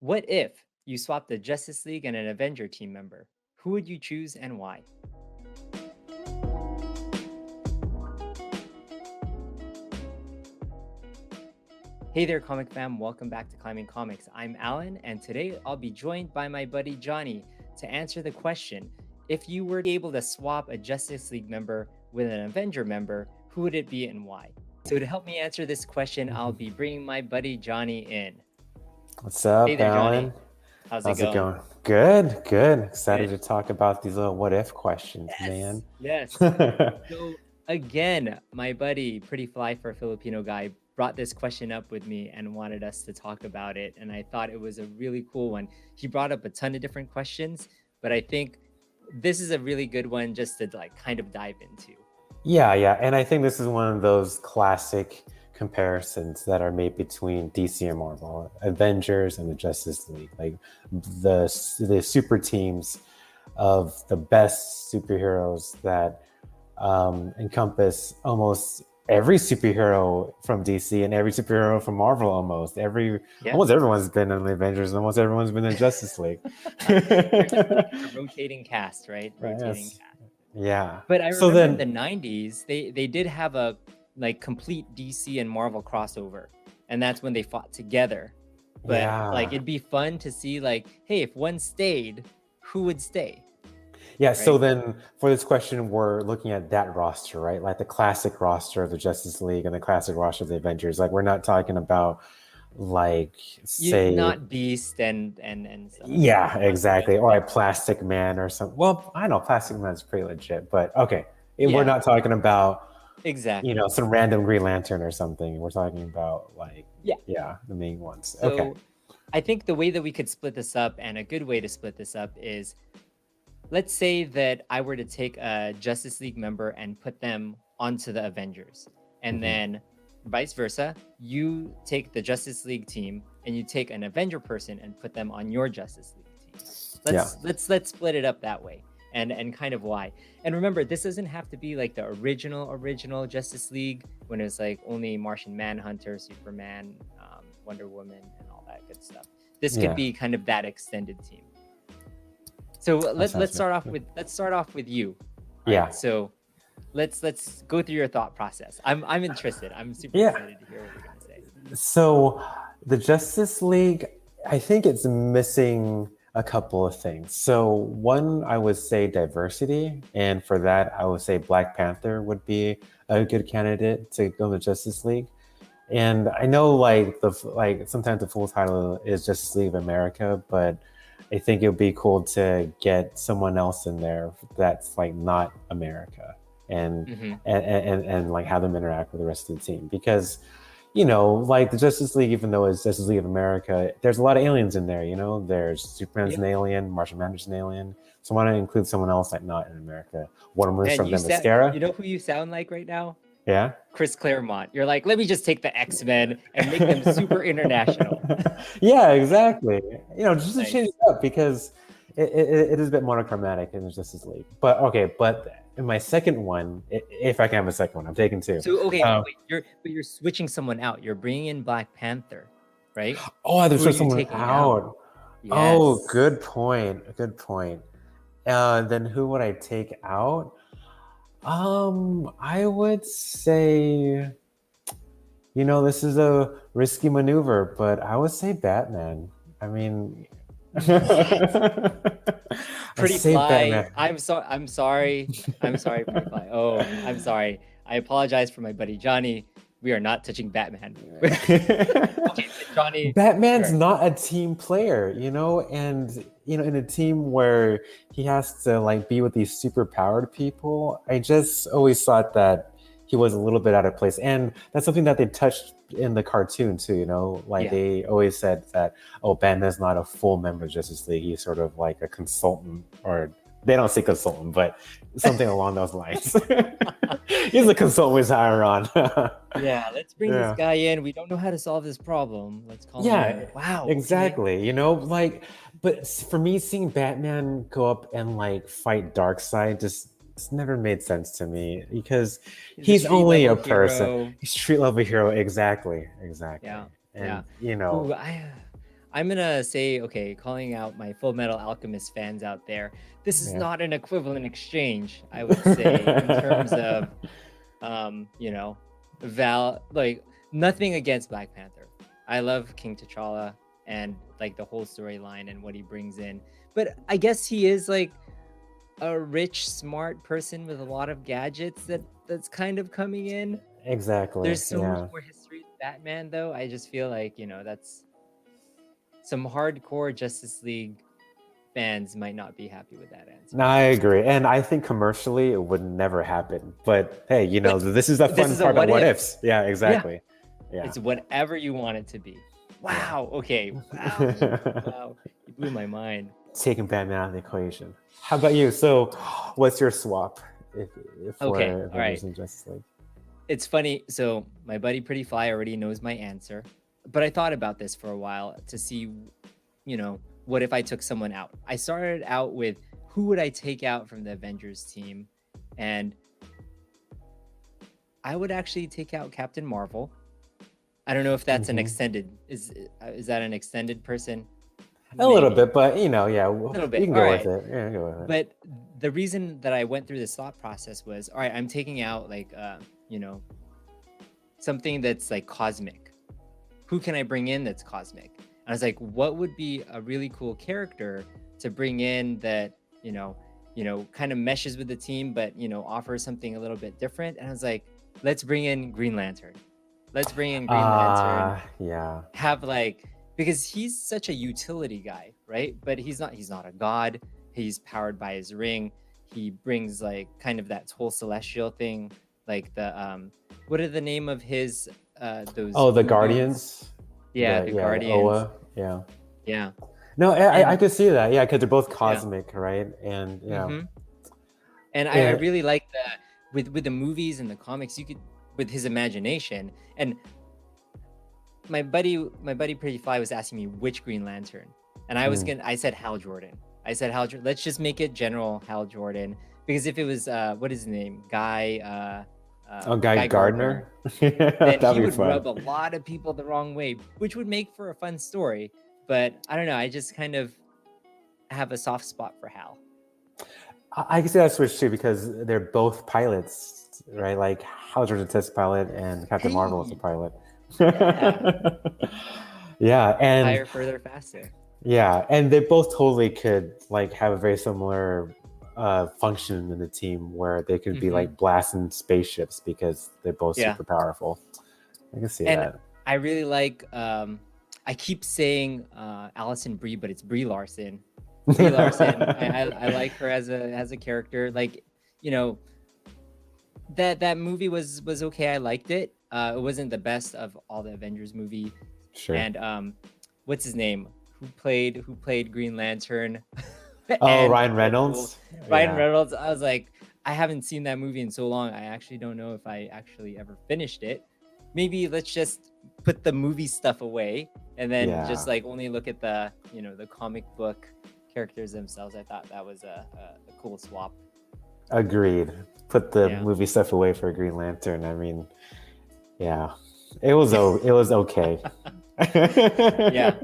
What if you swapped a Justice League and an Avenger team member? Who would you choose and why? Hey there, comic fam. Welcome back to Climbing Comics. I'm Alan, and today I'll be joined by my buddy Johnny to answer the question, if you were able to swap a Justice League member with an Avenger member, who would it be and why? So to help me answer this question, I'll be bringing my buddy Johnny in. What's up, Hey there, Johnny. Alan? How's it How's it going? going? Good. Excited Good. to talk about these little what if questions, Yes. man. Yes. So again, my buddy, Pretty Fly for a Filipino guy, brought this question up with me and wanted us to talk about it. And I thought it was a really cool one. He brought up a ton of different questions, but I think this is a really good one just to like kind of dive into. Yeah. And I think this is one of those classic comparisons that are made between DC and Marvel, Avengers and the Justice League, like the super teams of the best superheroes that encompass almost every superhero from DC and every superhero from Marvel. Almost everyone's been in the Avengers, and almost everyone's been in Justice League. They're just like a rotating cast, right? Rotating Yes. cast. Yeah. But I So remember in then, the 90s, they did have a like complete DC and Marvel crossover, and that's when they fought together. But like yeah. it'd be fun to see like, hey, if one stayed, who would stay, Yeah, so right? then for this question, we're looking at that roster, right? Like the classic roster of the Justice League and the classic roster of the Avengers. Like we're not talking about like You say, not Beast and stuff like that. yeah, Not the exactly. Or yeah. a Plastic Man or something. Well, I know Plastic Man's pretty legit, but okay. We're Yeah, not talking about, exactly. some random Green Lantern or something. We're talking about like, Yeah. yeah, the main ones. Okay. So I think the way that we could split this up, and a good way to split this up is, let's say that I were to take a Justice League member and put them onto the Avengers, and Mhm. then vice versa, you take the Justice League team and you take an Avenger person and put them on your Justice League team. Yeah. Let's split it up that way, and kind of why. And remember, this doesn't have to be like the original Justice League when it was like only Martian Manhunter, Superman, Wonder Woman, and all that good stuff. This could Yeah. be kind of that extended team. So That let's sounds let's good. start off with you. All Yeah. right. So let's go through your thought process. I'm interested. I'm super Yeah. excited to hear what you're gonna say. So the Justice League, I think it's missing a couple of things. So one, I would say diversity, and for that, I would say Black Panther would be a good candidate to go to Justice League. And I know like sometimes the full title is Justice League of America, but I think it would be cool to get someone else in there that's like not America, and Mm-hmm. and like have them interact with the rest of the team, because like the Justice League, even though it's Justice League of America, there's a lot of aliens in there. There's Superman's Yep. an alien, Martian Manhunter's an alien. So I want to include someone else like not in America. One of them is Man, from you the sound. You Mascara. know who you sound like right now? Yeah. Chris Claremont. You're like, let me just take the X-Men and make them super international. Yeah, exactly. Just to change Nice. it up, because it is a bit monochromatic in the Justice League. But in my second one, if I can have a second one, I'm taking two. So okay, Um, wait. You're switching someone out. You're bringing in Black Panther, right? there's Who are just you someone taking out? out. Oh, Yes. good point. Good point. Then who would I take out? I would say, this is a risky maneuver, but I would say Batman. I mean, What? I Pretty say Fly. Batman. I'm sorry, Pretty Fly. Oh, I'm sorry. I apologize for my buddy Johnny. We are not touching Batman. Okay, Johnny. Batman's Sure. not a team player, and in a team where he has to like be with these super powered people, I just always thought that he was a little bit out of place. And that's something that they touched in the cartoon too, like Yeah. they always said that, oh, Batman's not a full member of Justice League, he's sort of like a consultant, or they don't say consultant, but something along those lines. He's a consultant with Iron. Yeah, let's bring this Yeah. guy in. We don't know how to solve this problem. Let's call him in. Yeah, Wow, okay. exactly. But for me, seeing Batman go up and like fight Darkseid just it's never made sense to me, because He's a he's street only level a person. hero. He's street level hero. Exactly. Yeah. Yeah. And Ooh, I'm gonna say, okay, calling out my Full Metal Alchemist fans out there, this is Yeah. not an equivalent exchange, I would say, in terms of, you know, like nothing against Black Panther. I love King T'Challa and like the whole storyline and what he brings in. But I guess he is like a rich, smart person with a lot of gadgets that's kind of coming in. Exactly. There's so much Yeah. more history to Batman, though. I just feel like, that's some hardcore Justice League fans might not be happy with that answer. No, I agree. And I think commercially it would never happen. But hey, But this is the this fun is a part of what what if. ifs. Yeah, Yeah, exactly. Yeah. it's whatever you want it to be. Yeah. Wow. Okay. Wow. Wow. You blew my mind. Taking Batman out of the equation. How about you? So, what's your swap Okay. for All right. Avengers and Justice League? It's funny. So my buddy Pretty Fly already knows my answer, but I thought about this for a while to see, what if I took someone out? I started out with who would I take out from the Avengers team, and I would actually take out Captain Marvel. I don't know if that's an extended. Is that an extended person? A little Maybe bit, but yeah, a little you bit. can All go with right. it. Yeah, go with it. But the reason that I went through this thought process was, all right, I'm taking out like something that's like cosmic. Who can I bring in that's cosmic? And I was like, what would be a really cool character to bring in that, kind of meshes with the team, but offers something a little bit different. And I was like, let's bring in Green Lantern. Let's bring in Green Lantern. Yeah. Have like, because he's such a utility guy, right? But he's not a god. He's powered by his ring. He brings like kind of that whole celestial thing, like the what are the name of his those Oh, the blue dudes? Guardians. Yeah, the The Guardians. Oa. Yeah. Yeah. No, I And could see that. Yeah, because they're both cosmic, right? And yeah. and I And really like that with the movies and the comics, you could, with his imagination. And my buddy Pretty Fly was asking me which Green Lantern, and I said Hal Jordan. Let's just make it General Hal Jordan, because if it was what is his name, Guy Guy Gardner. then That'd he be would fun. rub a lot of people the wrong way, which would make for a fun story. But I don't know, I just kind of have a soft spot for Hal. I can see that switch too, because they're both pilots, right? Like Hal Jordan's a test pilot and Captain Marvel is a Hey, pilot. yeah, Yeah, and higher, further, faster. yeah, and they both totally could like have a very similar function in the team where they could be like blasting spaceships because they're both Yeah. super powerful. I can see And that. I really like I keep saying Allison Brie, but it's Brie Larson. Brie Larson. I like her as a character. Like, that movie was okay. I liked it. It wasn't the best of all the Avengers movie. Sure. And what's his name? Who played Green Lantern? Oh, Ryan Reynolds. Ryan Reynolds. I was like, I haven't seen that movie in so long. I actually don't know if I actually ever finished it. Maybe let's just put the movie stuff away and then just like only look at the the comic book characters themselves. I thought that was a cool swap. Agreed. Put the movie stuff away for Green Lantern. I mean, yeah, it was okay. Yeah.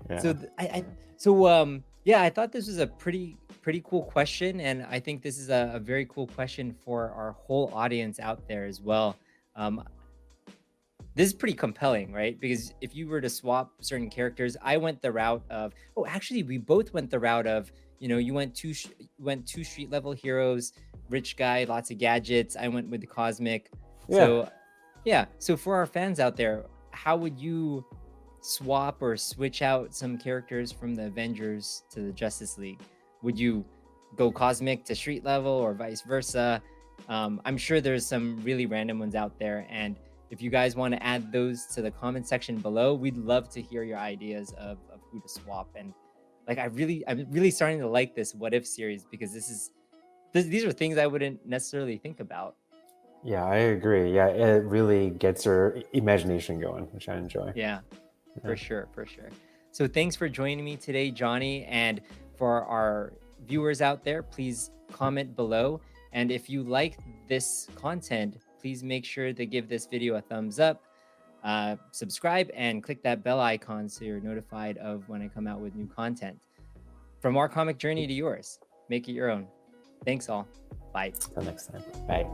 So I thought this was a pretty cool question, and I think this is a very cool question for our whole audience out there as well. This is pretty compelling, right? Because if you were to swap certain characters, I went the route of, actually we both went the route of, you went two street level heroes, rich guy, lots of gadgets. I went with the cosmic. So for our fans out there, how would you swap or switch out some characters from the Avengers to the Justice League? Would you go cosmic to street level or vice versa? I'm sure there's some really random ones out there, and if you guys want to add those to the comment section below, we'd love to hear your ideas of who to swap. And like, I'm really starting to like this what if series, because these are things I wouldn't necessarily think about. Yeah, I agree. Yeah, it really gets your imagination going, which I enjoy. Yeah. For sure. So thanks for joining me today, Johnny. And for our viewers out there, please comment below. And if you like this content, please make sure to give this video a thumbs up. Subscribe and click that bell icon so you're notified of when I come out with new content. From our comic journey to yours, make it your own. Thanks all. Bye. Until next time. Bye.